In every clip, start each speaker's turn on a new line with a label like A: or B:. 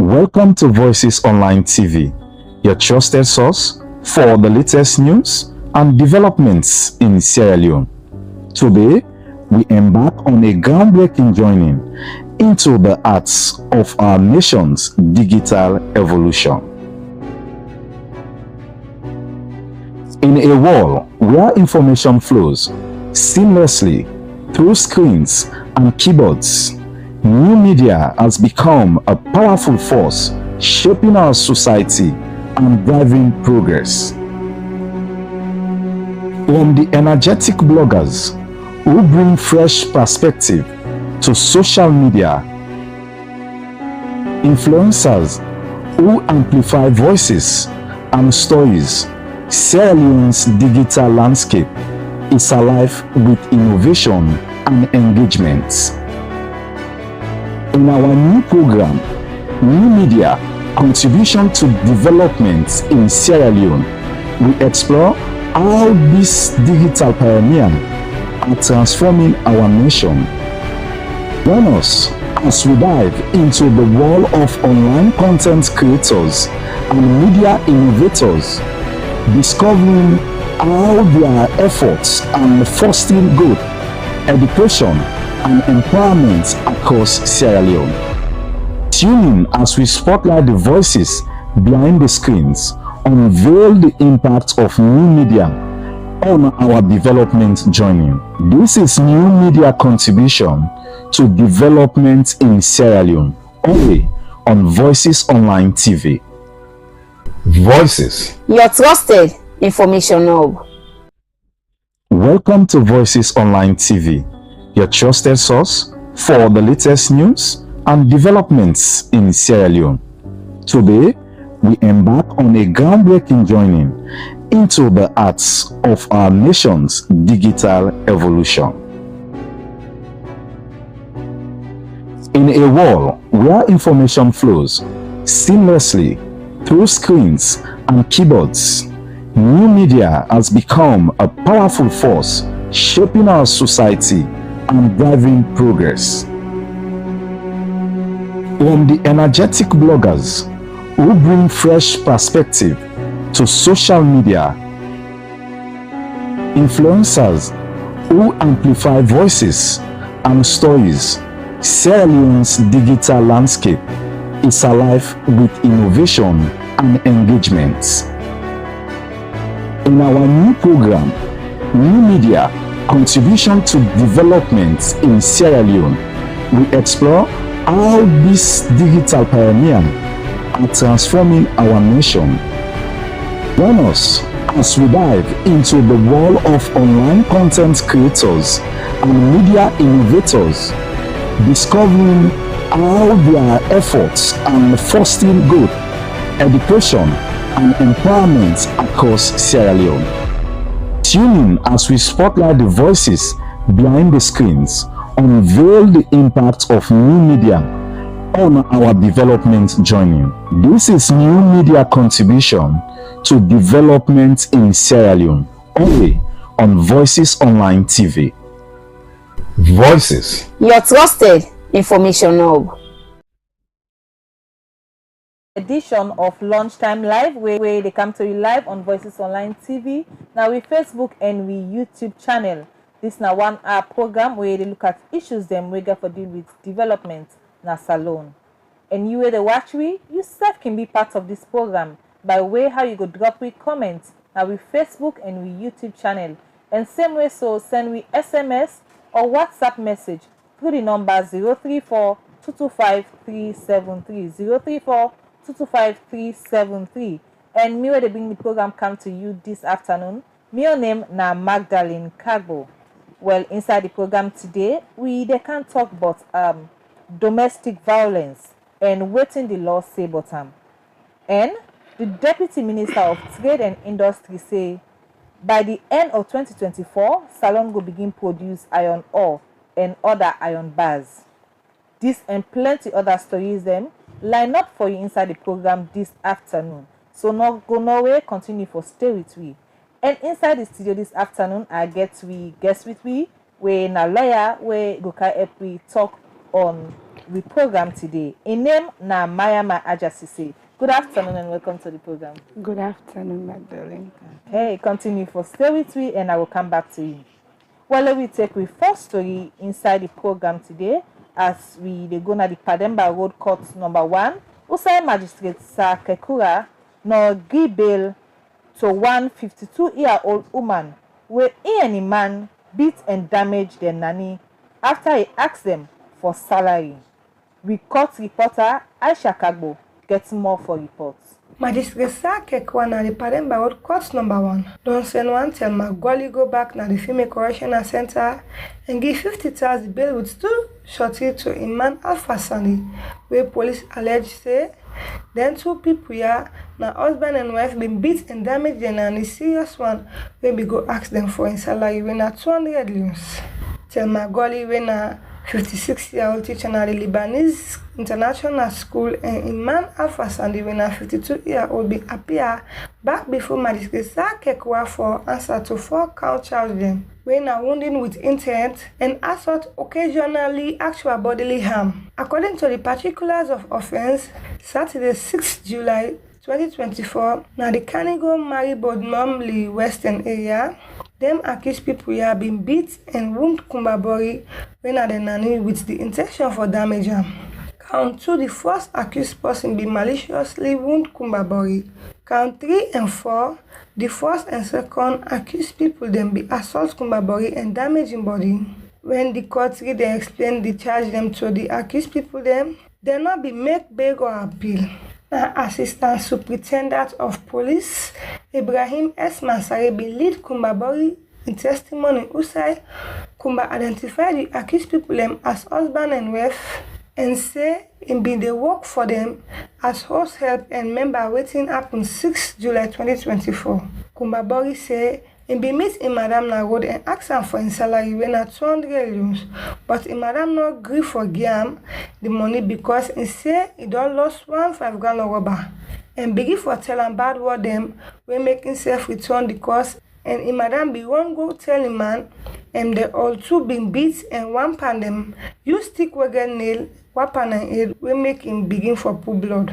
A: Welcome to Voices Online TV, your trusted source for the latest news and developments in Sierra Leone. Today, we embark on a groundbreaking journey into the arts of our nation's digital evolution. In a world where information flows seamlessly through screens and keyboards, new media has become a powerful force shaping our society and driving progress. From the energetic bloggers who bring fresh perspective to social media, influencers who amplify voices and stories, Sierra Leone's digital landscape is alive with innovation and engagement. In our new program, New Media Contribution to Development in Sierra Leone, we explore how these digital pioneers are transforming our nation. Join us as we dive into the world of online content creators and media innovators, discovering how their efforts are fostering growth, education, and empowerment across Sierra Leone. Tune in as we spotlight the voices behind the screens, unveil the impact of new media on our development journey. This is New Media Contribution to Development in Sierra Leone, only on Voices Online TV. Voices,
B: your trusted information hub.
A: Welcome to Voices Online TV, your trusted source for the latest news and developments in Sierra Leone. Today, we embark on a groundbreaking journey into the arts of our nation's digital evolution. In a world where information flows seamlessly through screens and keyboards, new media has become a powerful force shaping our society and driving progress. From the energetic bloggers who bring fresh perspective to social media, influencers who amplify voices and stories, Sierra Leone's digital landscape is alive with innovation and engagement. In our new program, New Media Contribution to Development in Sierra Leone, we explore how these digital pioneers are transforming our nation. Join us as we dive into the world of online content creators and media innovators, discovering how their efforts are fostering growth, education, and empowerment across Sierra Leone. Tune in as we spotlight the voices behind the screens, unveil the impact of new media on our development journey. This is New Media Contribution to Development in Sierra Leone, only on Voices Online TV. Voices,
B: your trusted information hub.
C: Edition of Lunchtime Live, where they come to you live on Voices Online TV. Now we Facebook and we YouTube channel. This now 1 hour program where they look at issues them we get for deal with development na salon. And you where they watch we, you self can be part of this program by way how you go drop we comments now we Facebook and we YouTube channel. And same way so send we SMS or WhatsApp message through the number 034 225 373 034 225-373. And me where they bring the program come to you this afternoon. Me your name na Magdalene Kagbo. Well, inside the program today, they can talk about domestic violence and waiting the law say about them. And the Deputy Minister of Trade and Industry say by the end of 2024, Salon will begin produce iron ore and other iron bars. This and plenty other stories them line up for you inside the program this afternoon. So no go nowhere, continue for stay with we. And inside the studio this afternoon, I get we guest with we, we na lawyer, we go help we talk on we program today. In name na Mayama Ajasise. Good afternoon and welcome to the program.
D: Good afternoon, Magdalene.
C: Okay, continue for stay with me and I will come back to you. Well, let me take with first story inside the program today as we dey go na the Pademba Road Court number 1. Usai Magistrate Sir Kekura no give bail to one 52-year-old woman where he and a man beat and damaged their nanny after he asked them for salary. We court reporter Aisha Kagbo gets more for reports.
E: Magistrate Sir Kekura na the Pademba Road Court number 1 don send one tell Magwali go back na the Female Correctional Center and give 50,000 bail with 2 shorty to Iman Alpha Sani, where police allege say then 2 people here na husband and wife been beat and damaged and a serious one wey we go ask them for in salary wey na 200 leons. Tell Magwali wey na 56-year-old teacher na the Lebanese International School and Iman Alpha Sandi wey na 52-year-old bin appear back before Magistrate Sir Kekura for answer to 4 count charges wey na wounding with intent and assault occasionally actual bodily harm. According to the particulars of offence, Saturday 6 July 2024 na the Canigo Maribod Normally Western area. Them accused people here been beat and wound Kumbabori when at the nanny with the intention for damage am. Count 2, the first accused person be maliciously wound Kumbabori. Count 3 and 4, the first and second accused people then be assault Kumbabori and damage in body. When the court read and explain the charge them to the accused people them, they not be make bail or appeal. Now, Assistant Superintendent of Police Ibrahim S. Mansare bin lead Kumbabori in testimony Usai Kumba identified the accused people them as husband and wife and say him bin dey work for them as host help and member waiting happen 6 July 2024. Kumbabori say him bin meet him madam na road and ask am for him salary wey na 200 leons, but him madam no gree for give am the money because he say he don lost 1 5,000 rubber and begin for tell am bad word them wey make himself return the cost and him madam be wan go tell him man and they all 2 been beat and one pan them use stick wey get nail weapon and head wey make him begin for pull blood.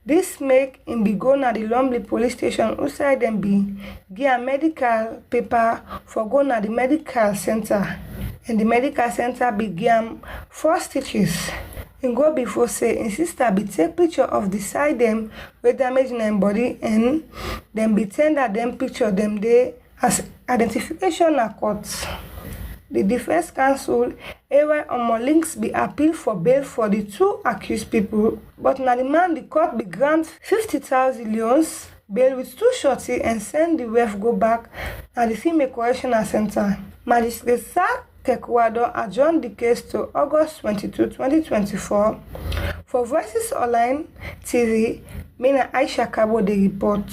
E: This make him be go na the Lumley police station outside them be give a medical paper for go na the medical center and the medical center be give am 4 stitches. Him go before say his sister be take picture of the side them wey damage na him body and them be tender them picture them dey as identification na court. The defense counsel AY Omolinks be appeal for bail for the 2 accused people, but na the man the court be grant 50,000 leons bail with 2 shorty and send the wife go back at the Female Correctional Center. Magistrate Sir Kekura don adjourn the case to August 22, 2024. For Voices Online TV, me na Aisha Kagbo dey report.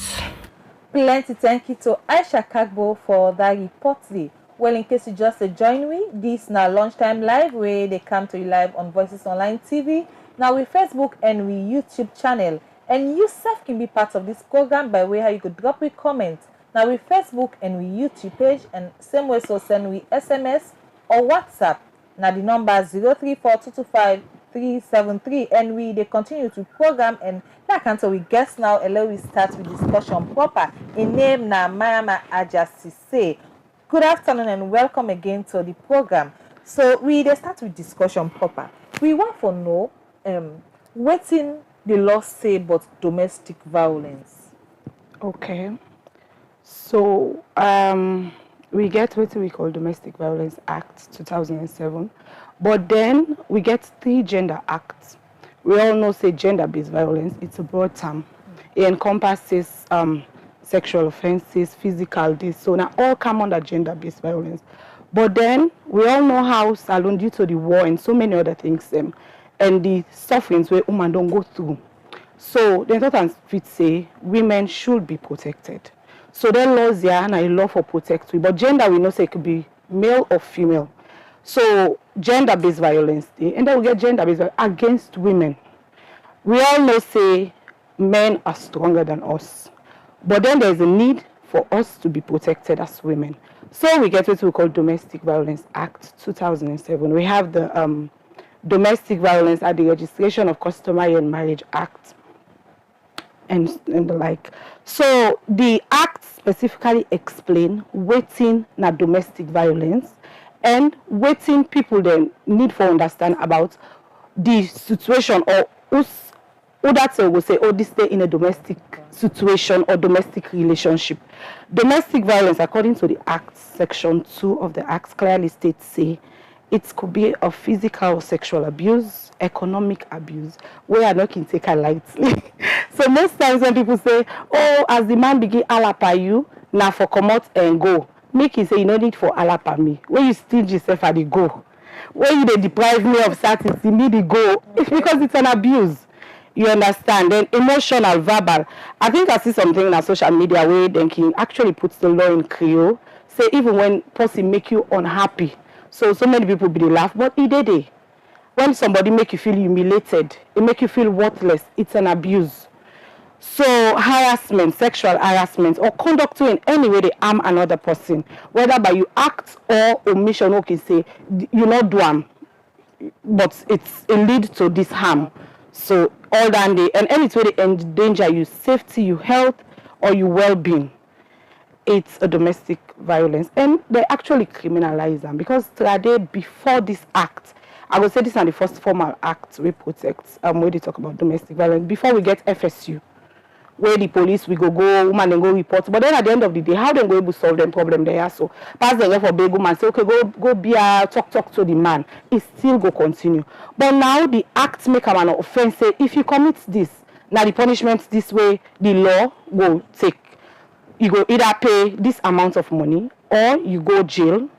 C: Plenty thank you to Aisha Kagbo for that report today. Well, in case you just join me, this now lunchtime live where they come to you live on Voices Online TV. Now with Facebook and with YouTube channel. And you self can be part of this program by way how you could drop a comment. Now with Facebook and with YouTube page and same way so send we SMS or WhatsApp. Now the number 034225 and we they continue to program and that until we guess now and let we start with discussion proper. In name na Mayama Ajasise. Good afternoon and welcome again to the program. So we start with discussion proper. We want to know what's in the law say about domestic violence.
D: Okay. So we get what we call Domestic Violence Act 2007, but then we get 3 gender acts. We all know say gender-based violence, it's a broad term. It encompasses sexual offenses, physical this, so now all come under gender-based violence. But then we all know how Salon due to the war and so many other things and the sufferings where women don't go through. So the important fit say women should be protected. So then laws here and a law for protect, but gender we know say it could be male or female. So gender-based violence, and then we get gender-based violence against women. We all know say men are stronger than us. But then there's a need for us to be protected as women. So we get what we call Domestic Violence Act 2007. We have the domestic violence at the registration of Customary and Marriage Act and the like. So the act specifically explain wetin na domestic violence and wetin people then need for understand about the situation or who that will say, oh, this stay in a domestic situation or domestic relationship. Domestic violence, according to the Act, Section 2 of the Act, clearly states, say, it could be of physical or sexual abuse, economic abuse, where I not can take it lightly. So most times when people say, oh, as the man begin alapa you, now for come out and go, make you say, you no need for alapa me. When you stinge yourself at the go, when you they deprive me of certainty, me the go, it's because it's an abuse. You understand? Then emotional, verbal. I think I see something on social media where then King actually puts the law in Creole. Say even when person make you unhappy, so many people be laugh, but it did it. When somebody make you feel humiliated, it make you feel worthless, it's an abuse. So harassment, sexual harassment, or conduct in any way they harm another person, whether by you act or omission, okay, say you not do harm, but it lead to this harm. So all that day, and any way they endanger your safety, your health, or your well-being, it's a domestic violence, and they actually criminalize them because today, before this act, I would say this is the first formal act we protect. Where they talk about domestic violence before we get FSU, where the police we go woman and go report. But then at the end of the day, how they go able to solve them problem there? So pass the way for big woman, say okay, go be a talk to the man. It still go continue. But now the act make an offense. Say if you commit this, now the punishment this way, the law will take. You go either pay this amount of money or you go jail.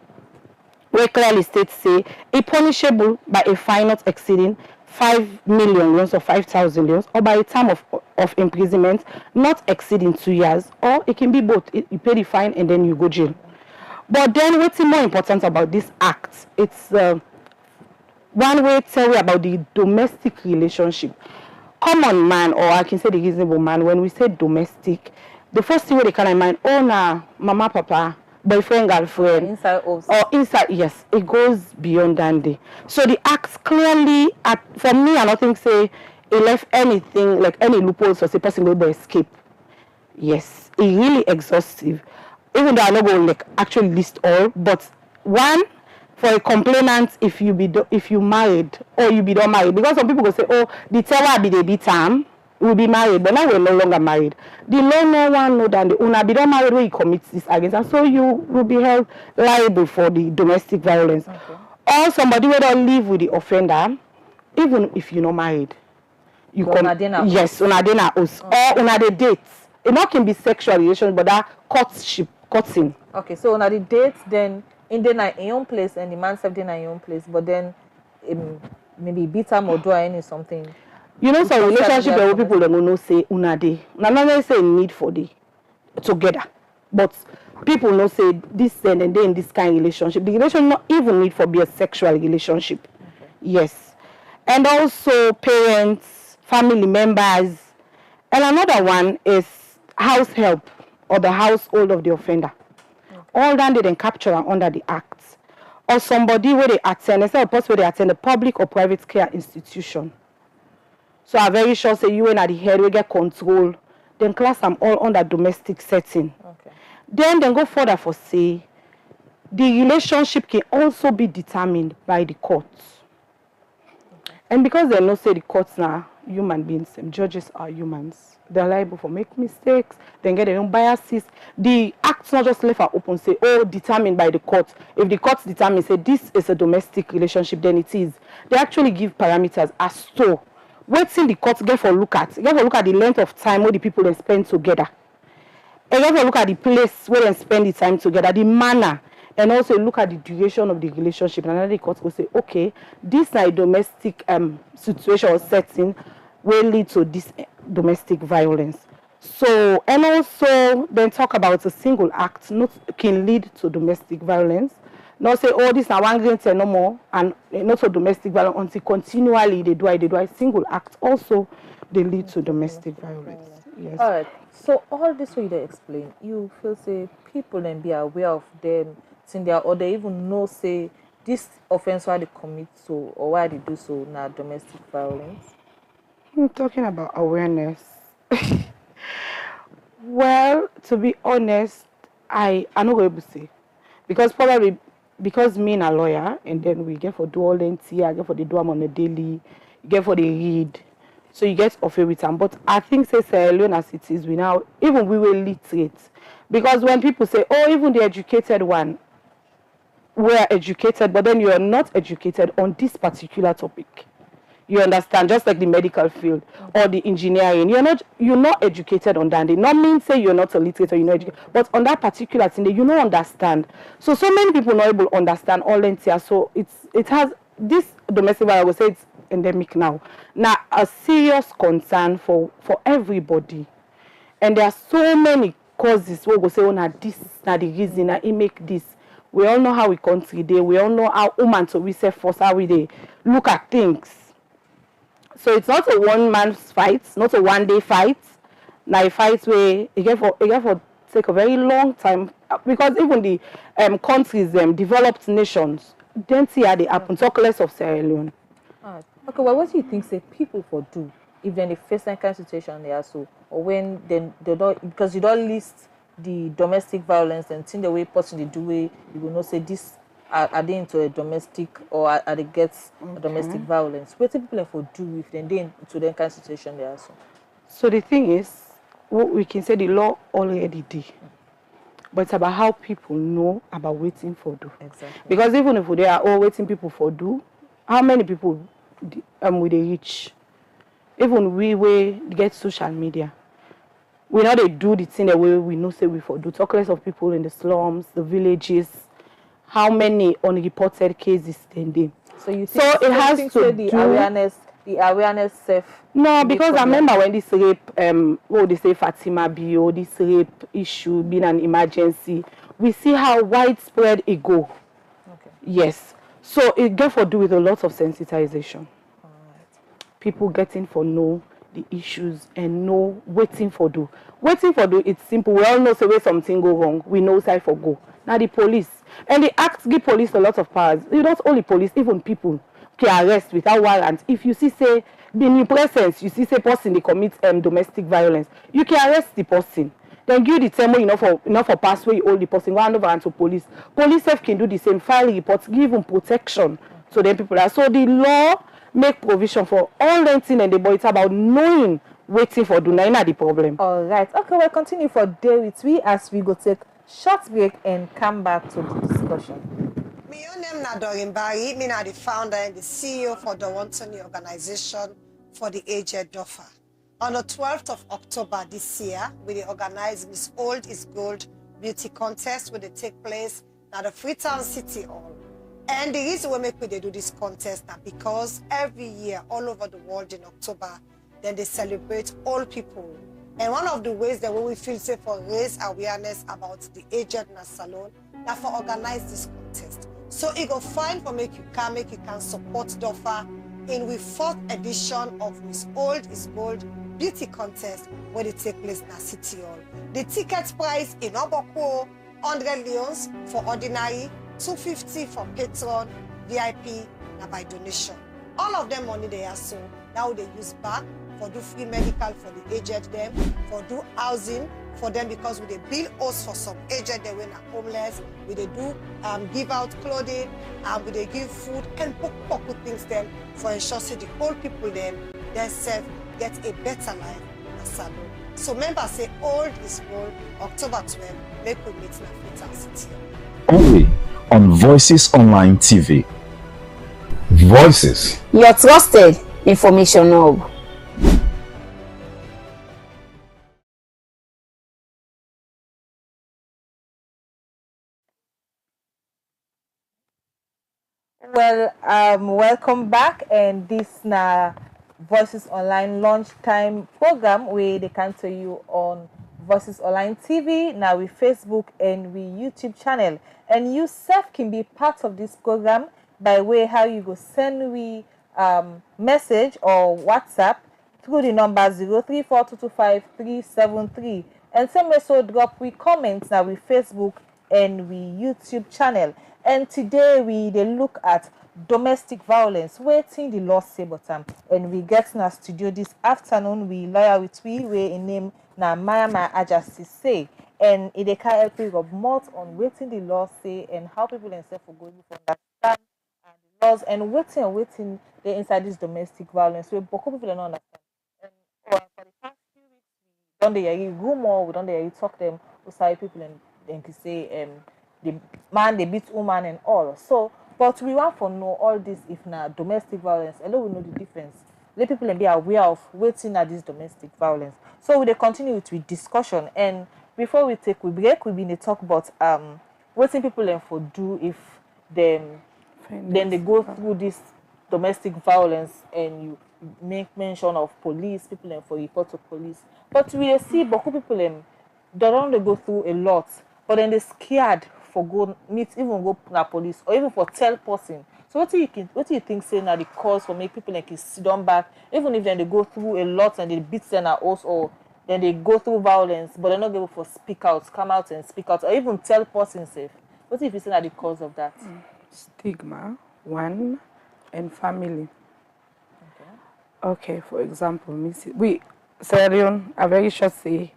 D: Where clearly states say a punishable by a fine not exceeding 5 million loans or 5,000 loans, or by a term of imprisonment not exceeding 2 years, or it can be both. You pay the fine and then you go jail. But then what's more important about this act? It's one way tell you about the domestic relationship. Common man, or I can say the reasonable man, when we say domestic, the first thing they can mind, oh nah, mama, papa, boyfriend, girlfriend,
C: Inside also.
D: or inside, yes, it goes beyond that day. So the act clearly, for me, I don't think say it left anything like any loopholes or say person will escape. Yes, it really exhaustive. Even though I not going like actually list all, but one for a complainant if you married or you be not married, because some people go say, oh, the teller be the be time. Will be married, but now we're no longer married. The law no one know that the owner be not married when he commits this against, and so you will be held liable for the domestic violence. Okay. Or somebody will not live with the offender, even if you're not married. You come, yes, una dena us, or una the dates. It not can be sexual relations, but that courting.
C: Okay, so una the dates, then in your own place, and the man said in your own place, but then maybe beat him or do any something.
D: You know, some relationship where people don't know say una day. Now not say need for the together, but people know say this and then in this kind of relationship. The relation not even need for be a sexual relationship. Okay. Yes, and also parents, family members, and another one is house help or the household of the offender. Okay. All that they then capture under the act, or somebody where they attend. Instead of person where they attend a public or private care institution. So I'm very sure say you and at the head we get control. Then class them all under domestic setting. Okay. Then go further for say the relationship can also be determined by the courts. Okay. And because they know say the courts now human beings and judges are humans. They're liable for make mistakes, then get their own biases. The act's not just left open, say, oh, determined by the court. If the courts determine, say, this is a domestic relationship, then it is. They actually give parameters as to what till the court get for look at. Get for look at the length of time where the people then spend together. And get for look at the place where they spend the time together, the manner, and also look at the duration of the relationship. And then the court will say, okay, this is a domestic situation or setting will lead to this domestic violence. So, and also then talk about a single act not can lead to domestic violence. Not say, oh, this is one green no more, and not so domestic violence until continually they do a single act. Also, they lead to domestic violence. Yes.
C: All right. So all this way they explain, you feel say people then be aware of them, in their or they even know say this offense why they commit so or why they do so now domestic violence?
D: I'm talking about awareness. Well, to be honest, I'm not going to say. Because probably, because me and a lawyer, and then we get for do all the I get for the do them on a daily, you get for the read. So you get off with them. But I think, say, Sierra Leone as it is, we now, even we were literate. Because when people say, oh, even the educated one, we're educated, but then you're not educated on this particular topic. You understand, just like the medical field or the engineering, you're not educated on that. They not mean say you're not illiterate or you're not educated, but on that particular thing, you don't understand. So many people not able to understand all lentia. So it has this domestic violence. I would say it's endemic now. Now a serious concern for everybody, and there are so many causes. We go say, oh, now this, now the reason, now it make this. We all know how we country day. We all know how woman to we say force how we they look at things. So it's not a one-man fight, not a one-day fight. Now a fight where it get for take a very long time, because even the countries, developed nations, don't see how they happen. Talk less of Sierra Leone.
C: Okay, well, what do you think say people for do if then they face that kind of situation they are so, or when then they don't, because you don't list the domestic violence and think the way person they do it, you will not say this. Are they into a domestic or are they get a domestic violence? What do people for do if then they into that kind of situation they are so?
D: So the thing is, what we can say the law already did, but it's about how people know about waiting for do.
C: Exactly.
D: Because even if they are all waiting people for do, how many people will they reach? Even we get social media. We know they do the thing the way we know say we for do. Talk less of people in the slums, the villages. How many unreported cases then they?
C: So you think,
D: so it has to
C: the
D: do
C: awareness self.
D: No, because I remember when this rape they say Fatima Bio, this rape issue being an emergency, we see how widespread it go.
C: Okay.
D: Yes. So it get for do with a lot of sensitization.
C: All right.
D: People getting for know the issues and know waiting for do. Waiting for do, it's simple. We all know say where something go wrong. We know side for go. Now the police. And the act give police a lot of powers. Not only police, even people can arrest without warrant. If you see say in presence, you see say person they commit domestic violence, you can arrest the person. Then give the term enough for passway all the person, go hand over to police. Police self can do the same, file reports, give them protection. So then people are so the law make provision for all that thing and the boy it's about knowing waiting for do not the problem.
C: All right. Okay, we'll continue for day with we as we go take short break and come back to the discussion.
F: My name is Doreen Barry. Me na the founder and the CEO for the Wantoni Organization for the Aged Duffer. On the 12th of October this year, we will organize Miss Old is Gold beauty contest will take place at the Freetown City Hall. And the reason we make we do this contest now because every year all over the world in October, then they celebrate old people. And one of the ways that we feel safe for raise awareness about the aged in a salon, that for organize this contest. So it go fine for make you can support Duffer in the 4th edition of Miss Old is Gold beauty contest where they take place in the City Hall. The ticket price in Oboko, 100 leons for ordinary, 250 for patron, VIP, and by donation. All of them money they are so now they use back for do free medical for the aged them, for do housing for them because we they bill us for some aged they when are homeless, we they do give out clothing, we they give food and poke things them for ensure say the old people then themselves get a better life in a salon. So members say old is gold, October 12, make we meet in Freetown City.
A: Only on Voices Online TV. Voices.
B: Your trusted information hub.
C: Well, welcome back, and this na Voices Online lunchtime program where they come to you on Voices Online TV, now with Facebook and with YouTube channel. And you self can be part of this program by way how you go send we message or WhatsApp through the number 0342253373, and same also drop we comments now with Facebook and with YouTube channel. And today we dey look at domestic violence, wetin the law say about am. And we get in our studio this afternoon, we lawyer with we wey im name na Mayama Ajasi say. And e dey carry help you rub mouth on wetin the law say and how people themselves go able to understand and the laws and wetin dey inside this domestic violence wey boku people don't understand. And for the past few weeks we don dey hear rumor, we don dey hear talk them outside people and then to say the man they beat woman and all. So but we want to know all this if na domestic violence. Hello, we know the difference. Let people be aware of wetin na this domestic violence. So we dey continue with discussion, and before we take we break, we been dey talk about wetin people dem for do if them then they go through this domestic violence and you make mention of police, people dem for report to police. But we dey see boku people dem they don't dey go through a lot, but then they scared for go meet even go na police or even for tell person. So what do you think say na the cause for make people like sit down back even if then they go through a lot and they beat them at us or then they go through violence but they're not able to speak out, come out and speak out or even tell person safe. What if you say na the cause of that?
D: Stigma, one, and family. Okay, for example, we Sierra Leone, a very short say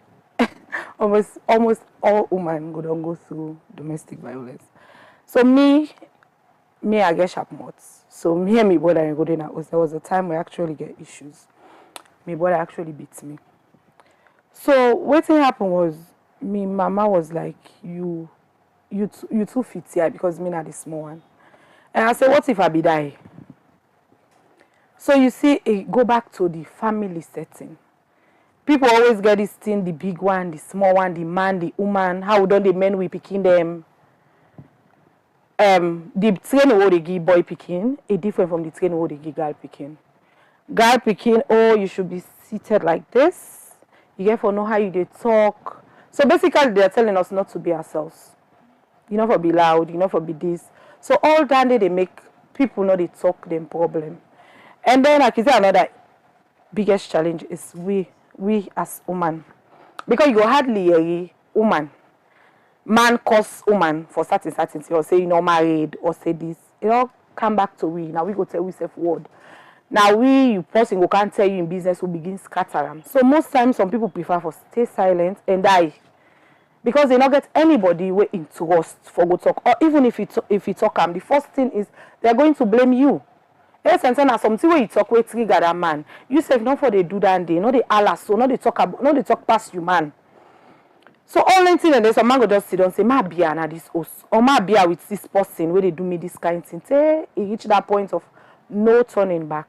D: almost all women don't go through domestic violence. So me I get sharp mouths. So me and my brother go there. There was a time we actually get issues. My brother actually beats me. So what happened was me mama was like, you too fit here because me not the small one. And I said, what if I be die? So you see, it go back to the family setting. People always get this thing, the big one, the small one, the man, the woman, how don't the men we picking them? The training what they give boy picking is different from the training what they give girl picking. Girl picking, oh, you should be seated like this. You get for know how you they talk. So basically they're telling us not to be ourselves. You know for be loud, you know for be this. So all that day they make people know they talk them problem. And then like is there another biggest challenge is we as women. Because you go hardly a woman. Man cause woman for certain or say you know married or say this. It all come back to we. Now we go tell we self word. Now you person who can't tell you in business will begin scatter them. So most times some people prefer for stay silent and die. Because they not get anybody way in trust for go talk. Or even if you talk the first thing is they're going to blame you. Yes, and now something where you talk with trigger that man. You say not for they do that day, not they alas, so not they talk past you man. So all thing and then some man go just sit down and say, ma bia na this host, or ma bia with this person where they do me this kind of thing. Say it reach that point of no turning back.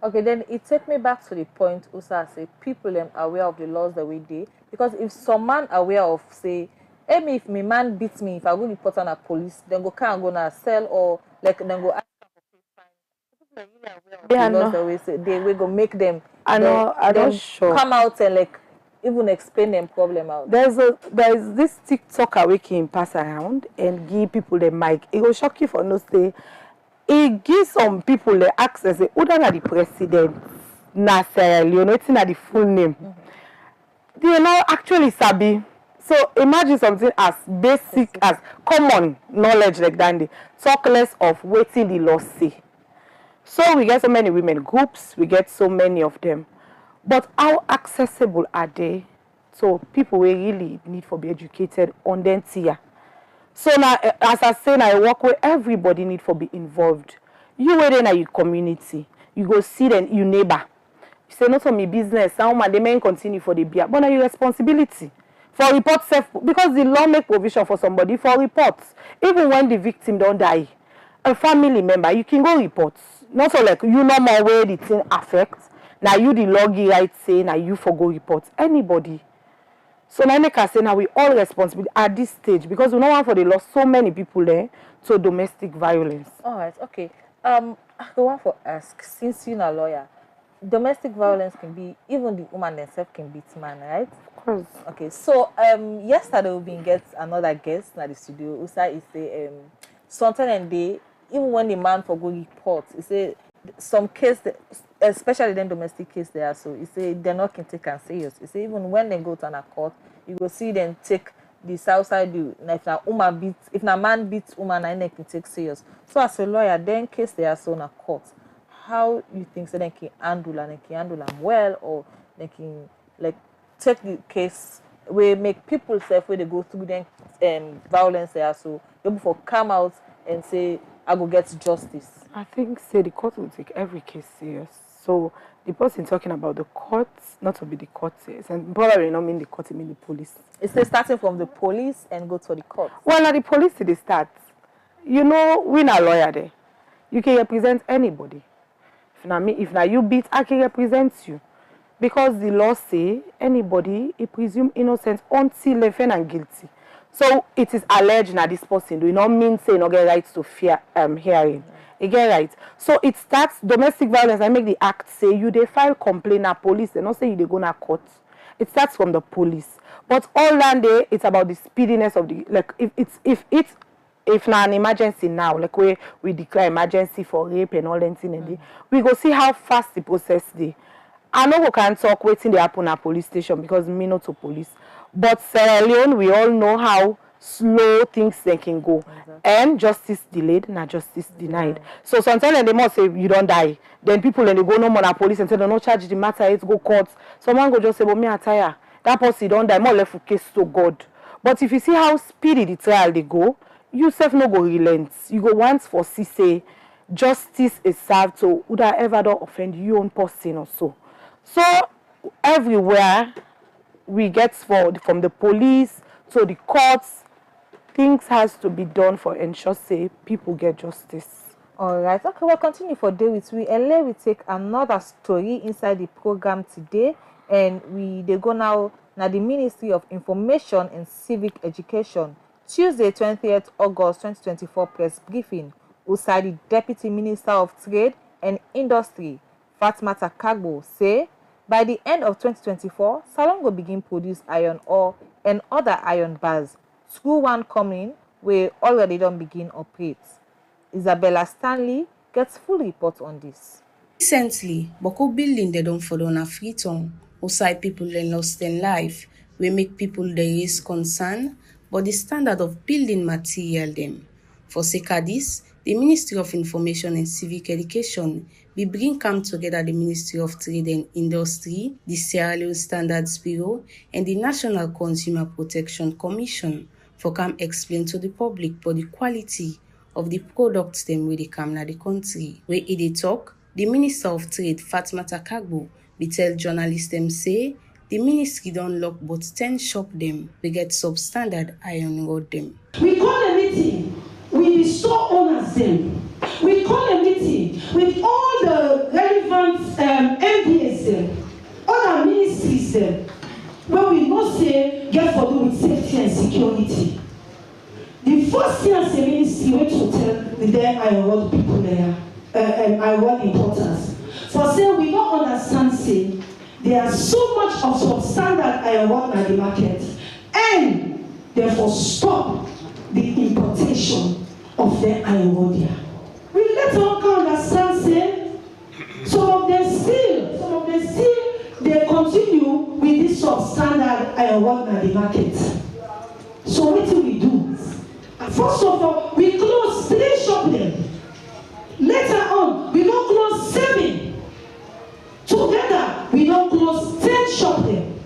C: Okay, then it take me back to the point Usa say people are aware of the laws that we do. Because if some man aware of say, hey me if my man beats me, if I go report on a police, then can't go na cell or like then go ask them for fine. People are really aware of the laws that we say they will go make them
D: I'm not sure.
C: Come out and like even explain them problem out.
D: There's this TikToker we can pass around and give people the mic. It will shock you for no say. It gives some people the access. Who are the president? Na Sierra Leone, it's not the full name. They are not actually sabi. So imagine something as basic as common knowledge like that. Talk less of waiting the law say. So we get so many women groups, we get so many of them. But how accessible are they? So people will really need to be educated on them tier. So now, as I say, I work with everybody need to be involved. You within your community, you go see them, your neighbor. You say not for me business, someone they may continue for the beer, but now your responsibility for report self because the law make provision for somebody for reports. Even when the victim don't die, a family member you can go report. Not so like you know more way the thing affects. Now you the loggy right say now you for go report anybody. So now make us say now we all responsible at this stage because we don't want for the loss so many people there to domestic violence.
C: All right, okay. I want to ask, since you're a lawyer, domestic violence can be even the woman themselves can beat man, right?
D: Of course.
C: Okay, so yesterday we been get another guest in the studio. Usa is say something and they even when the man for go report, he say some case especially them domestic case there, so he say they're not can take and serious. He say even when they go to an court, you will see them take the south side do, if na man beats woman, I can take serious. So as a lawyer, then case they are so in a court, how you think so they can handle them well, or they can like take the case where make people safe where they go through them violence there, so they before come out and say I go get justice.
D: I think say the court will take every case serious. So the person talking about the court, not to be the court serious, and probably not mean the court, it mean the police.
C: It's still starting from the police and go to the court.
D: Well, now the police they start. You know, we're not lawyer there. You can represent anybody. If now you beat, I can represent you. Because the law say anybody is presumed innocent until they found guilty. So it is alleged that this person do not mean say no get rights to hearing. You get right. So it starts domestic violence. I make the act say you they file complaint at police. They not say you they go to court. It starts from the police. But all that day it's about the speediness of the like if now an emergency now, like where we declare emergency for rape and all that thing, we go see how fast the process they. I know we can talk waiting they happen at police station because me not to police. But Sierra Leone, we all know how slow things they can go. Exactly. And justice delayed, not justice denied. So sometimes they must say you don't die. Then people and they go no more at police and say they don't charge the matter, it's go court. Someone go just say, but me I tire. That person don't die, more left for case to God. But if you see how speedy the trial they go, you self no go relent. You go once for say justice is served, so would I ever don't offend you own person or so. So everywhere we get from the police to the courts, things has to be done for ensure say people get justice.
C: All right, okay, we'll continue for day with we. And let we take another story inside the program today, and they go now the Ministry of Information and Civic Education. Tuesday, 20th August 2024 press briefing. Outside the Deputy Minister of Trade and Industry, Fatmata Kagbo, say by the end of 2024, Salon will begin produce iron ore and other iron bars. School one coming where already don't begin operate. Isabella Stanley gets full report on this.
G: Recently, Boko building they don't follow on a Freetown. Outside people they lost their life. We make people they raise concern, but the standard of building material them. For sake of this, the Ministry of Information and Civic Education will bring come together the Ministry of Trade and Industry, the Sierra Leone Standards Bureau, and the National Consumer Protection Commission for come explain to the public for the quality of the products them with the come na the country. Where they talk, the Minister of Trade Fatmata Kagbo will tell journalists them say the ministry don't lock but 10 shop them. We get substandard iron rod them.
H: We call a meeting with the store owners them. We call a meeting with all the relevant MPs them, other ministries them, where we must say get for do with safety and security. The first thing as a ministry went to tell with their iron rod people there, iron rod importers. For say we don't understand say there are so much of substandard iron rod in the market, and therefore stop the importation of their iron rod here. We let all come understand say some of them still they continue with this substandard iron rod in the market. So what do we do? First of all, we close 3 shops them. Later on, we don't close 7. Together, we don't close 10 shops them.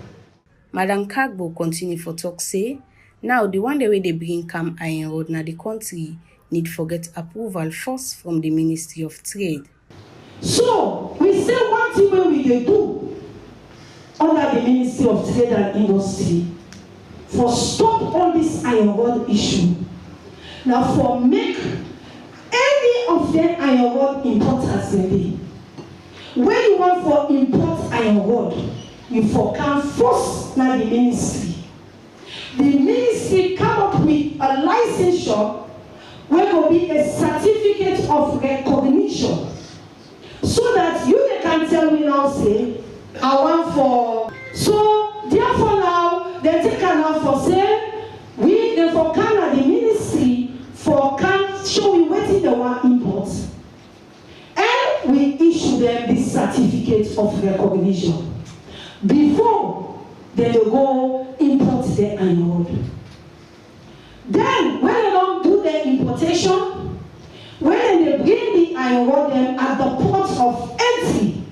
G: Madam Kagbo continue for talk say, now the one the way they bring come iron rod na the country need for get approval first from the Ministry of Trade.
H: So, we say one thing when we dey do under the Ministry of Trade and Industry for stop all this iron rod issue. Now for make any of them iron rod importers ready. When you want for import iron rod, you for come first na the ministry. The ministry come up with a licensure where will be a certificate of recognition. So that you can tell me now say, I want for so therefore now they take now for say we therefore come at the ministry for can show we waiting the one import. And we issue them this certificate of recognition before they go import the iron rod. Then, when they don't do the importation, when they bring the iron rod them at the port of entry,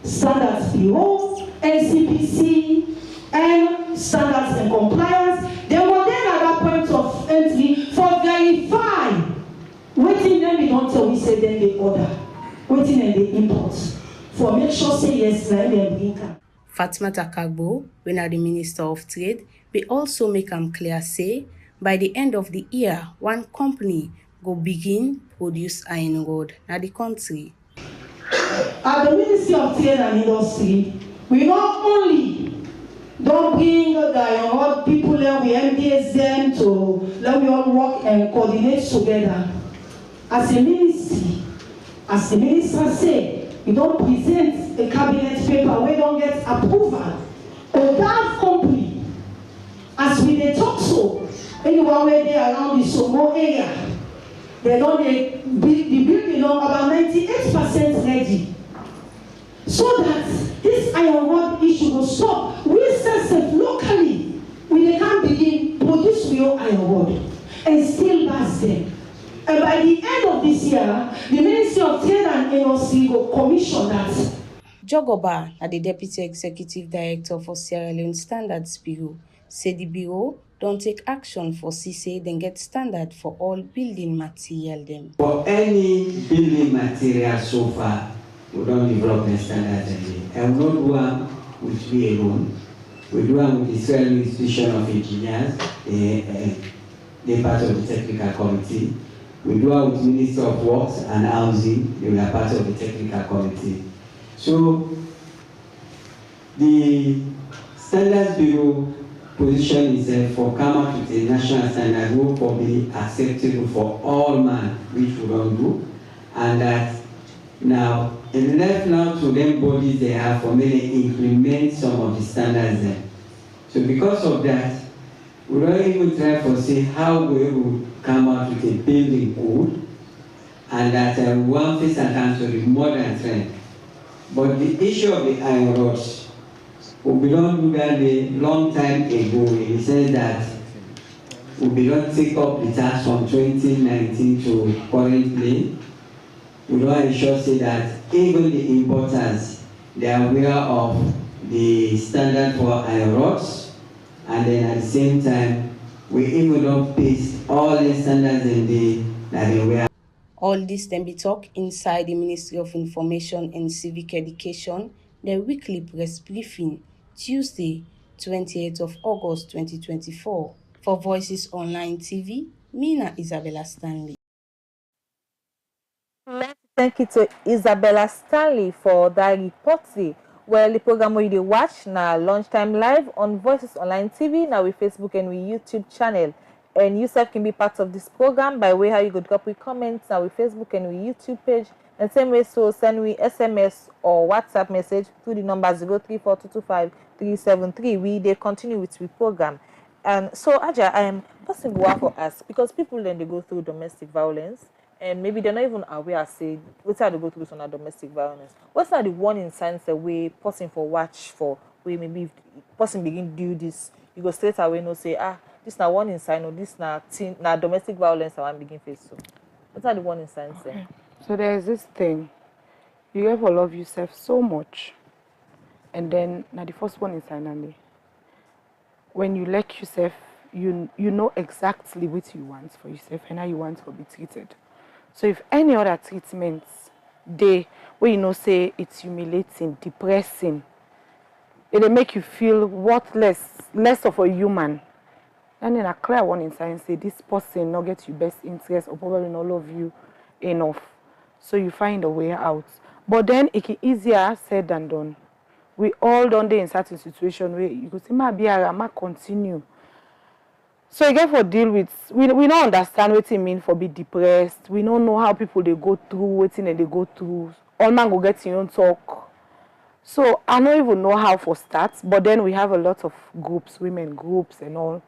H: Standards Bureau, NCPC, and Standards and Compliance, they were then at that point of entry for verify. Waiting them, they don't tell me, say then they order. Waiting and they import. For make sure say yes, then they bring them.
G: Fatmata Kagbo, when the Minister of Trade, we also make them clear say, by the end of the year, one company go begin produce iron rod na the country.
H: At the Ministry of Trade and Industry, we not only don't bring the iron rod people there, we engage them to let we all work and coordinate together. As a ministry, as the minister said, we don't present a cabinet paper, we don't get approval. But that company, as we dey talk so, anyone where they around the Somo area, they don't the building about 98% ready. So that this iron rod issue will stop. We self locally, we can begin produce real iron rod and still last them. And by the end of this year, the Ministry of Trade and Industry will commission that.
G: Jogoba, the Deputy Executive Director for Sierra Leone Standards Bureau, said the Bureau don't take action for CC, then get standard for all building material them.
I: For any building material so far, we don't develop the standards again. And we don't do them with we alone. We do them with the Israeli Institution of Engineers, they're part of the technical committee. We do it with Minister of Works and Housing, they were part of the technical committee. So the Standards Bureau position is for come out with a national standard will probably acceptable for all man, which we don't do. And that now, it's left now to them bodies they have for me to implement some of the standards there. So because of that, we don't even try to see how we will come out with a building code and that one face account to the modern trend. But the issue of the iron rods, we don't do that a long time ago in the sense that we don't take up the tax from 2019 to currently. We don't ensure say that even the importers, they are aware of the standard for iron rods, and then at the same time, we even don't paste all the standards in that they wear.
G: All this then be talk inside the Ministry of Information and Civic Education, their weekly press briefing, Tuesday, 28th of August 2024. For Voices Online TV, Mina Isabella Stanley.
C: Thank you to Isabella Stanley for that report. Well, the program we dey watch now lunchtime live on Voices Online TV, now with Facebook and with YouTube channel. And you self can be part of this program by way how you could drop with comments now with Facebook and with YouTube page. And same way, so send me SMS or WhatsApp message through the number 0342253373. We they continue with the program. And so Aja, I am passing go for us because people then they go through domestic violence and maybe they're not even aware say what's how they go through some domestic violence. What's not the warning signs that we person for watch for we maybe if person begin do this, you go straight away no say this na warning sign or this na domestic violence I want begin face so. What's are the warning signs there?
D: So there's this thing, you ever love yourself so much, and then now the first one is finally, when you like yourself, you know exactly what you want for yourself and how you want to be treated. So if any other treatments, where you know say it's humiliating, depressing, it'll make you feel worthless, less of a human. And then a clear warning sign say this person not get your best interest or probably not love you enough. So you find a way out. But then it's easier said than done. We all done in certain situation where you could say, ma continue. So again for deal with, we don't understand what it means for be depressed. We don't know how people they go through, what they go through. All man go get your own talk. So I don't even know how for start, but then we have a lot of groups, women groups and all.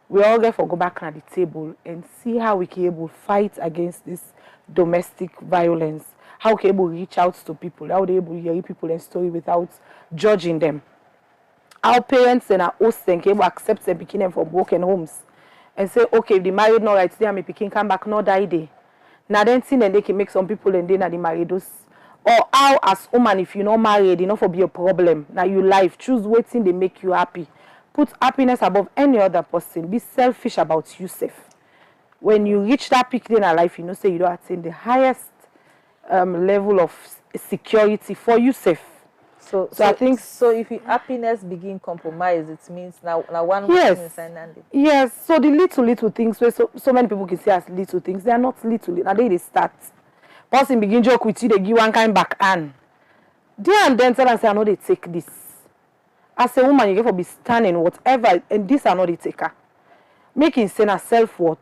D: We all get for go back at the table and see how we can able fight against this domestic violence. How we can able reach out to people, how they able hear people and story without judging them. Our parents and our hosts can able accept them picking them from broken homes and say, okay, if the married not right, there, my pikin come back, not die day. Now then thing and they can make some people and then the married those. Or how as woman, if you're not married, enough for be a problem. Now you life, choose waiting they make you happy. Put happiness above any other person. Be selfish about yourself. When you reach that peak in life, you know, say you don't attain the highest level of security for yourself.
C: So I think so. If your happiness begin compromise, it means now one
D: yes,
C: person is
D: yes. So the little things where so many people can see as little things, they are not little. Now they start. Person begin joke with you, they give one kind back and there and then tell and say, I know they take this. As a woman, you get for be standing whatever, and this are not the taker. Making sense of self-worth.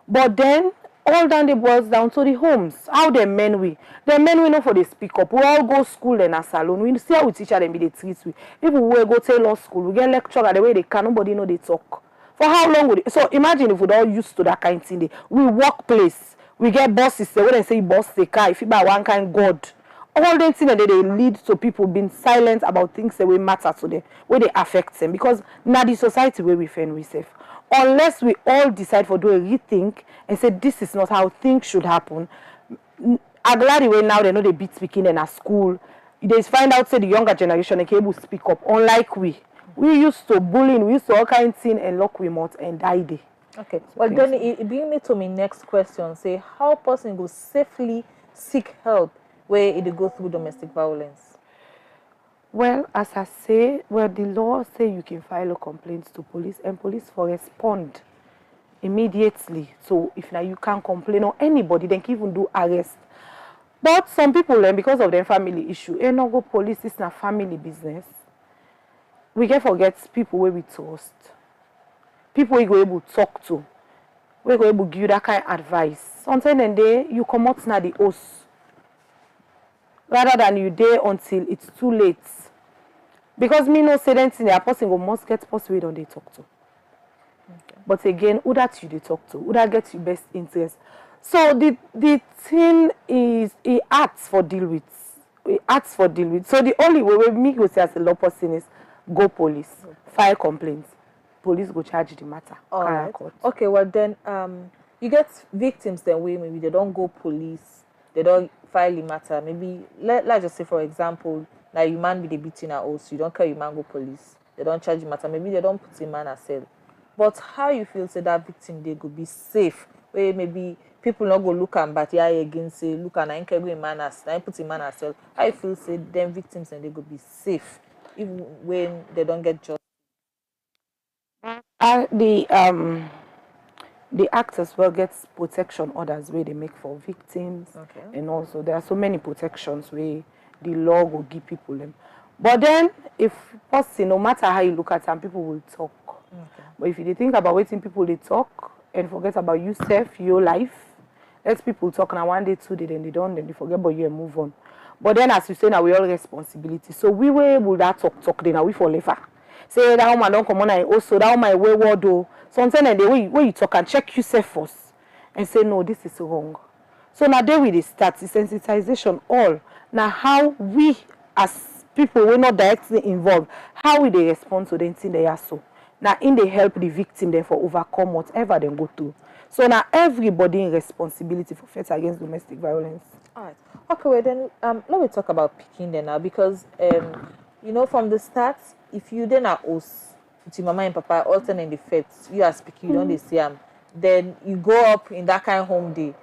D: But then all down the boils down to the homes. How the men we know for they speak up. We all go school and a salon. We see how we teach them be the treat we. Even we go to law school, we get lecturer the way they can, nobody know they talk. For how long would it? So imagine if we all used to that kind of thing. We workplace, we get bosses. When they say boss the car, if you buy one kind God. All them things that they lead to people being silent about things that will matter to them, where they affect them. Because now the society where we find we safe. Unless we all decide for do a rethink and say this is not how things should happen. I'm glad the way now they know they beat speaking in a school. They find out say the younger generation they can able to speak up. Unlike we used to bullying, we used to all kinds of things and lock we mouth and die day.
C: Okay. Well then it bring me to my next question. Say how person go safely seek help where it go through domestic violence?
D: Well, as I say, the law say you can file a complaint to police and police will respond immediately. So if now you can't complain or anybody, then can even do arrest. But some people, because of their family issue, not go police, it's not family business. We can forget people where we trust. People we go able to talk to. We go able to give you that kind of advice. Sometimes and day you come out na the house. Rather than you there until it's too late. Because me no say that a person go must get person we don't they talk to. Okay. But again, who that you they talk to? Who that gets your best interest? So the thing is he asks for deal with. He asks for deal with. So the only way me go say as a law person is go police, file complaints. Police go charge the matter.
C: All right. Okay, well then you get victims then way maybe they don't go police, they don't file the matter. Maybe let's just say for example, now you man be the beating at house, you don't care you man go police, they don't charge the matter, maybe they don't put him man as cell. But how you feel say that victim they go be safe? Where maybe people not go look and but yeah again say look and I can go man as I put him man as cell. How you feel say them victims and they go be safe even when they don't get justice?
D: The act as well gets protection orders where they make for victims. Okay. And also there are so many protections where the law will give people them. But then if person, no matter how you look at them, people will talk. Okay. But if you think about waiting people they talk and forget about yourself, your life, let people talk now 1 day, 2 days, then they don't, then they forget about you and move on. But then as you say now we all responsibility. So we were able that talk then now we forever. Say that woman don't come on and also that woman wayward though. Sometimes the way you talk and check yourself first and say no, this is wrong. So now there we start the sensitization all. Now how we as people we're not directly involved, how will they respond to the thing they are so? Now in they help the victim therefore overcome whatever they go through. So now everybody in responsibility for fight against domestic violence.
C: All right. Okay, well then let me talk about picking then now because you know from the start, if you then are host with your mama and papa alternate the fates, you are speaking, you don't they see them, then you go up in that kind of home day.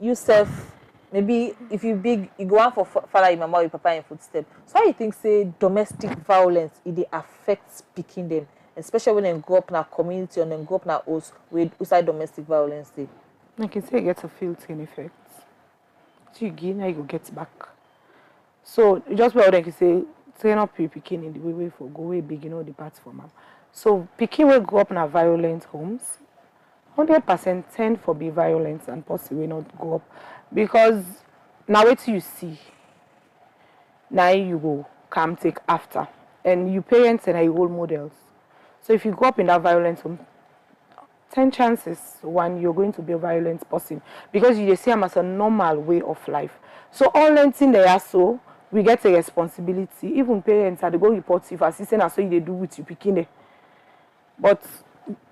C: You self maybe if you big you go on for father your mama or your papa in footstep. So how you think say domestic violence it affects picking them, especially when they grow up in a community and then grow up in a house with outside domestic violence day?
D: I can say it gets a filtering effect. So you gain, now you go get back. So just what I can say, train up your picking in the way for go way big, you know, the parts from them. So picking will grow up in a violent homes. 100% tend for be violent and possibly not go up because now what you see, now you go come take after, and you parents and your role models. So if you grow up in that violent home, 10 chances one you're going to be a violent person because you see them as a normal way of life. So all them things they are so we get a responsibility. Even parents are they go report if assistant so they do with you picking it. But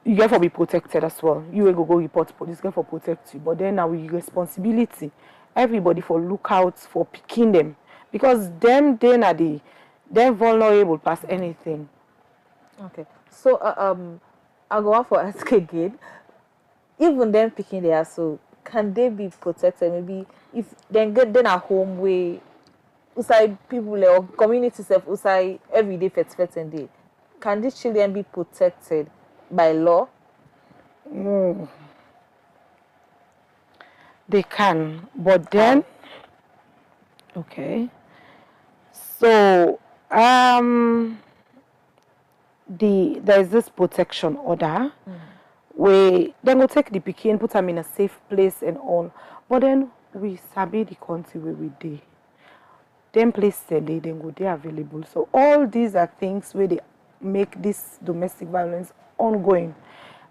D: you get for be protected as well. You will go report police, get for protect you. But then now with responsibility, everybody for look out for picking them. Because them then are they're vulnerable past anything.
C: Okay. So I'll go on for ask again. Even them picking there, so can they be protected? Maybe if then get then a home where outside people or community self outside everyday fet and day. Can these children be protected by law?
D: They can, but then okay. So there's this protection order where then go take the pikin, put them in a safe place and all. But then we sabi the country where we dey. Them place then go they available. So all these are things where they make this domestic violence ongoing.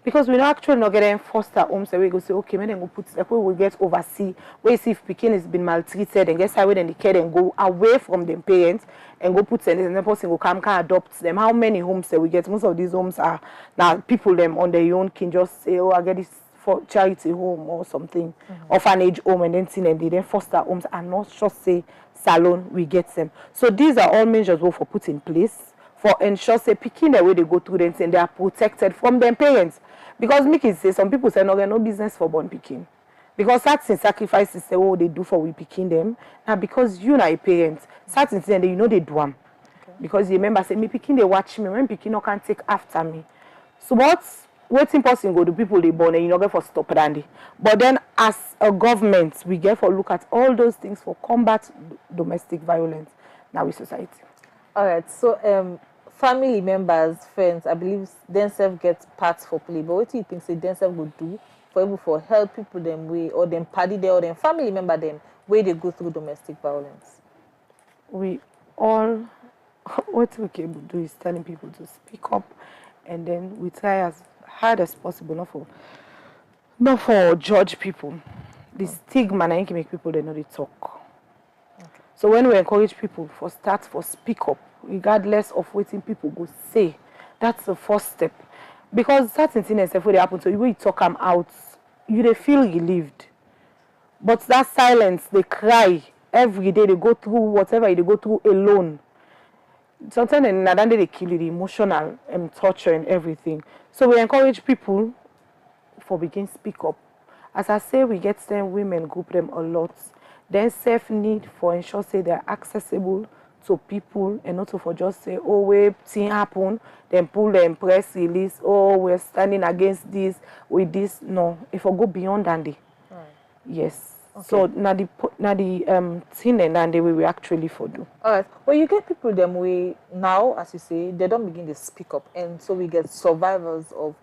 D: Because we not actually not getting foster homes where we go say, okay, then go put like where we get oversee, where see if pikin has been maltreated and guess how then the care and go away from them parents and go put and the person will come can adopt them. How many homes that we get? Most of these homes are now people them on their own can just say, oh, I get this for charity home or something, orphanage home, and then see them. They then foster homes and not just say salon we get them. So these are all measures we for put in place for ensure say picking the way they go through them and they are protected from their parents. Because make it say some people say no business for born picking. Because certain sacrifices say oh they do for we picking them. Now because you are a parent, certain things you know they do them. Okay. Because you remember say me picking they watch me, when picking no can take after me. So what's waiting person go to people they born and you know get for stop dandy. But then as a government we get for look at all those things for combat domestic violence now in society.
C: Alright, so family members, friends, I believe themselves get parts for play. But what do you think say themselves would do for able for help people them way or them party there or them family member them where they go through domestic violence?
D: We all what we can do is telling people to speak up, and then we try as hard as possible not for judge people. The stigma na can make people they know they talk. Okay. So when we encourage people for speak up, regardless of what people go say, that's the first step. Because certain things if they happen to you, when you talk them out, you they feel relieved. But that silence, they cry every day, they go through whatever they go through alone. Sometimes in another day they kill you, the emotional torture and everything. So we encourage people for begin speak up. As I say, we get them women group them a lot. Then self need for ensure say they're accessible to people and not to for just say, oh wait, thing happen, then pull them press release, oh we're standing against this with this. No, if I go beyond that day. Right. Yes. Okay. So now the thing and then the way we actually for do.
C: Alright. Well you get people them way now, as you say, they don't begin to speak up, and so we get survivors of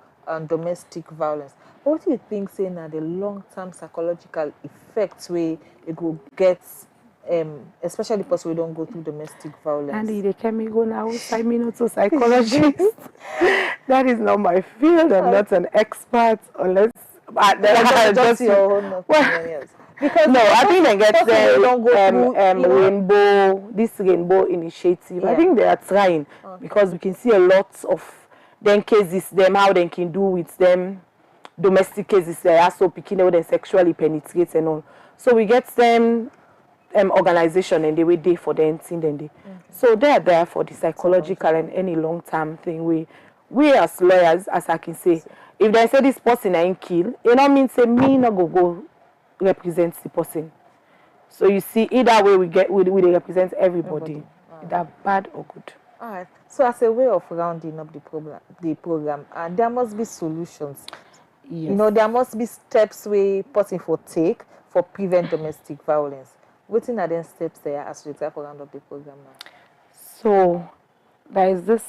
C: domestic violence. What do you think saying that the long-term psychological effects where it will get especially because we don't go through domestic violence?
D: And they can me go now, I mean not a psychologist. That is not my field. I'm not an expert unless
C: just your own opinion.
D: Because no, I think they get rainbow initiative. Yeah. I think they are trying because we can see a lot of them cases, them how they can do with them domestic cases. They are so picking out and sexually penetrate and all. So we get them organization and they wait there for them thing then they. So they are there for the psychological and any long term thing. We as lawyers, as I can say, if they say this person ain't kill, it don't mean say me not go represents the person. So you see, either way we represent everybody. Either bad or good.
C: Alright. So as a way of rounding up the program, there must be solutions. Yes. You know, there must be steps where person for take for prevent domestic violence. What are the steps there as we try to round up the program now?
D: So there is this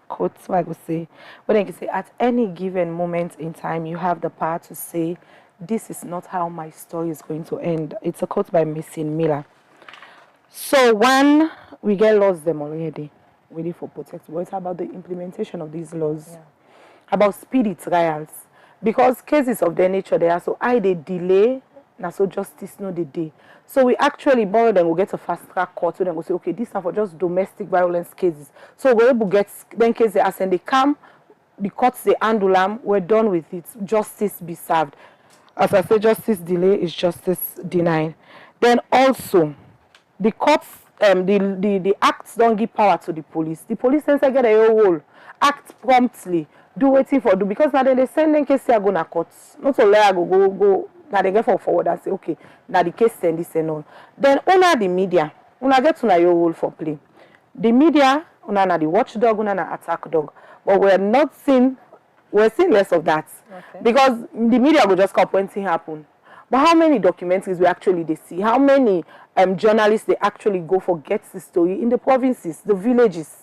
D: quote so I could say, but I can say at any given moment in time you have the power to say, this is not how my story is going to end. It's a quote by Missy Miller. So one, we get laws them already, ready for protection. But it's about the implementation of these laws, about speedy trials. Because cases of their nature, they are so high, they delay, now so justice no the day. So we actually borrow them, we'll get a fast track court, so then we'll say, okay, this is for just domestic violence cases. So we're able to get then cases as and they come, the courts they handle them, we're done with it. Justice be served. As I say, justice delay is justice denied. Then also, the courts, the acts don't give power to the police. The police sends get a role, act promptly, do waiting for do because now they send in case they are gonna courts. Not to let go. Now they get forward and say, okay, now the case send this and all. Then honor the media. Una get to know your role for play. The media, una na the watchdog, una na attack dog. But we're seeing less of that. Okay. Because the media will just come when things happen. But how many documentaries we actually they see? How many journalists they actually go for get the story in the provinces, the villages?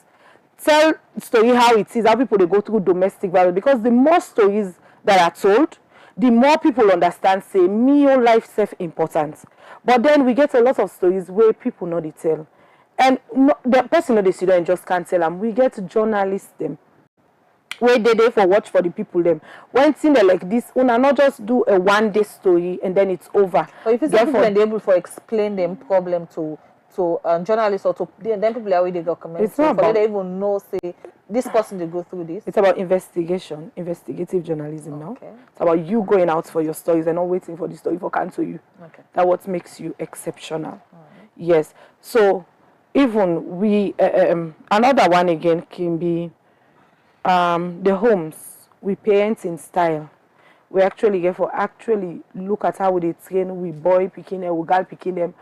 D: Tell story how it is, how people they go through domestic violence. Because the more stories that are told, the more people understand, say, me, your life self important. But then we get a lot of stories where people know they tell. And the person know they see and just can't tell them. We get journalists them. Where they for watch for the people them. When thing like this, una not just do a one-day story and then it's over.
C: But if it's people and able to explain them problem to journalists or to then people are already document.
D: It's not about,
C: they even know say this person they go through this.
D: It's about investigation, investigative journalism now. It's about you going out for your stories and not waiting for the story for cancel you.
C: Okay.
D: That's what makes you exceptional. Yes. So even we another one again can be the homes we parent in style. We actually get for actually look at how they train we boy picking them, we girl picking them.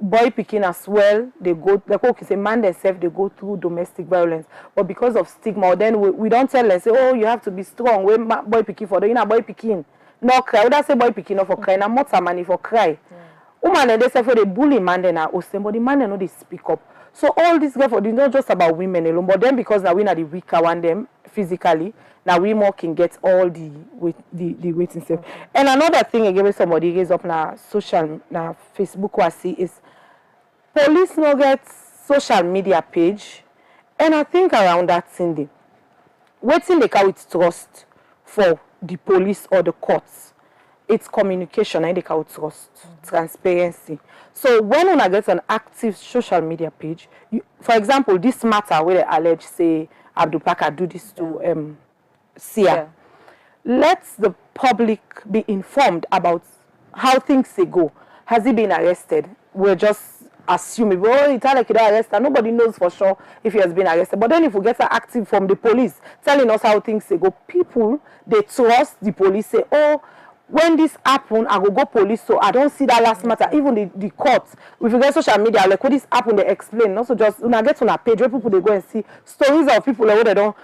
D: Boy picking as well, they go like okay, say man themselves they go through domestic violence, but because of stigma, then we don't tell them say oh you have to be strong. When boy picking for you know boy picking, no cry. We don't say boy picking not for cry, na mother money for cry. Woman and they say for the bully man then but the man they know they speak up. So all this girl for it's not just about women alone, but then because now we are the weaker one them physically, now we more can get all the waiting stuff. And another thing again when somebody gets up now social now Facebook was see is police no get social media page, and I think around that thing waiting they call it trust for the police or the courts. It's communication and they call it trust, transparency. So when una get an active social media page, for example, this matter where they allege say Abdul Pakar do this to Sia, let the public be informed about how things they go. Has he been arrested? We're just assuming, well, it's like he got arrested. Nobody knows for sure if he has been arrested. But then if we get an active from the police telling us how things they go, people they trust the police. Say, oh, when this happen, I go police. So I don't see that last matter. Even the courts, if you get social media, like when this happen, they explain. Also, just when I get on a page where people they go and see stories of people like, where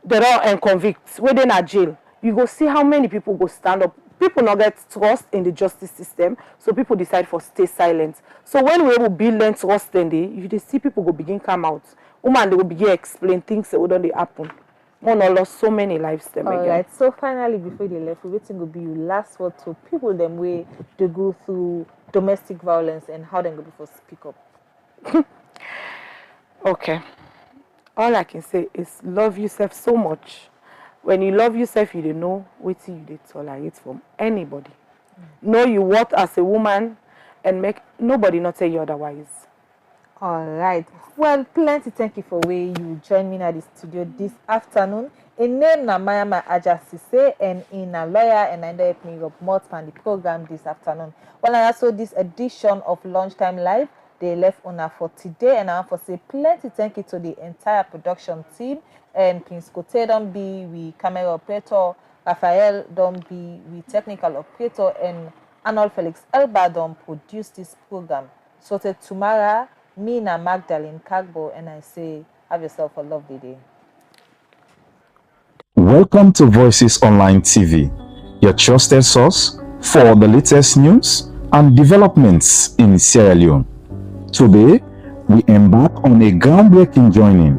D: they don't convict, where they in jail. You go see how many people go stand up. People not get trust in the justice system, so people decide for stay silent. So when we will build and trust, then they see people go begin come out. Woman they will begin explain things that wouldn't they happen. One or lost so many lives them again.
C: Alright, so finally before they left, waiting will be your last word to people them way they go through domestic violence and how they go before speak up.
D: Okay. All I can say is love yourself so much. When you love yourself, you don't know what you tolerate from anybody. Know you worth as a woman and make nobody not tell you otherwise.
C: All right. Well, plenty thank you for where you join me at the studio this afternoon. In name na Mayama Ajasise and in a lawyer and I help me up more on the program this afternoon. Well, I also this edition of Lunchtime Live. They left on for today, and I want to say plenty thank you to the entire production team. And Prince Kote don't be we camera operator, Raphael don't be we technical operator, and Arnold Felix Elba don't produce this program. So till tomorrow, me na Magdalene Kagbo, and I say have yourself a lovely day.
A: Welcome to Voices Online TV, your trusted source for the latest news and developments in Sierra Leone. Today, we embark on a groundbreaking journey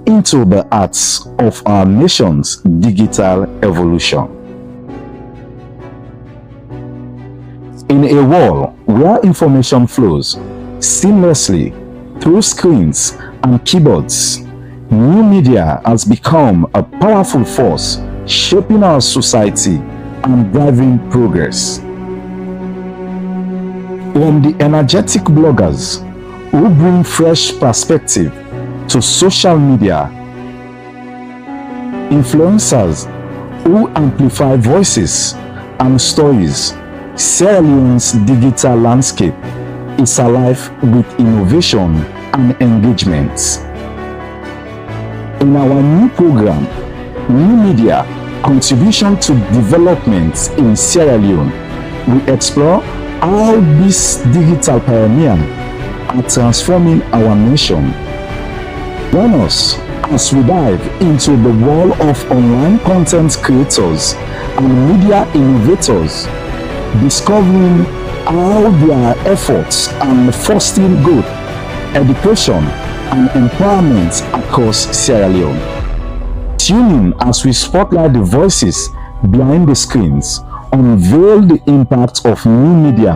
A: into the arts of our nation's digital evolution. In a world where information flows seamlessly through screens and keyboards, new media has become a powerful force shaping our society and driving progress. From the energetic bloggers who bring fresh perspective to social media influencers who amplify voices and stories. Sierra Leone's digital landscape is alive with innovation and engagement. In our new program, New Media: Contribution to Development in Sierra Leone, we explore how these digital pioneers are transforming our nation. Join us as we dive into the world of online content creators and media innovators, discovering how their efforts are fostering growth, education, and empowerment across Sierra Leone. Tune in as we spotlight the voices behind the screens, unveil the impact of new media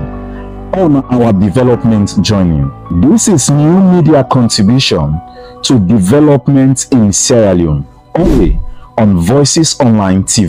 A: on our development journey. This is New Media: Contribution to Development in Sierra Leone, only on Voices Online TV.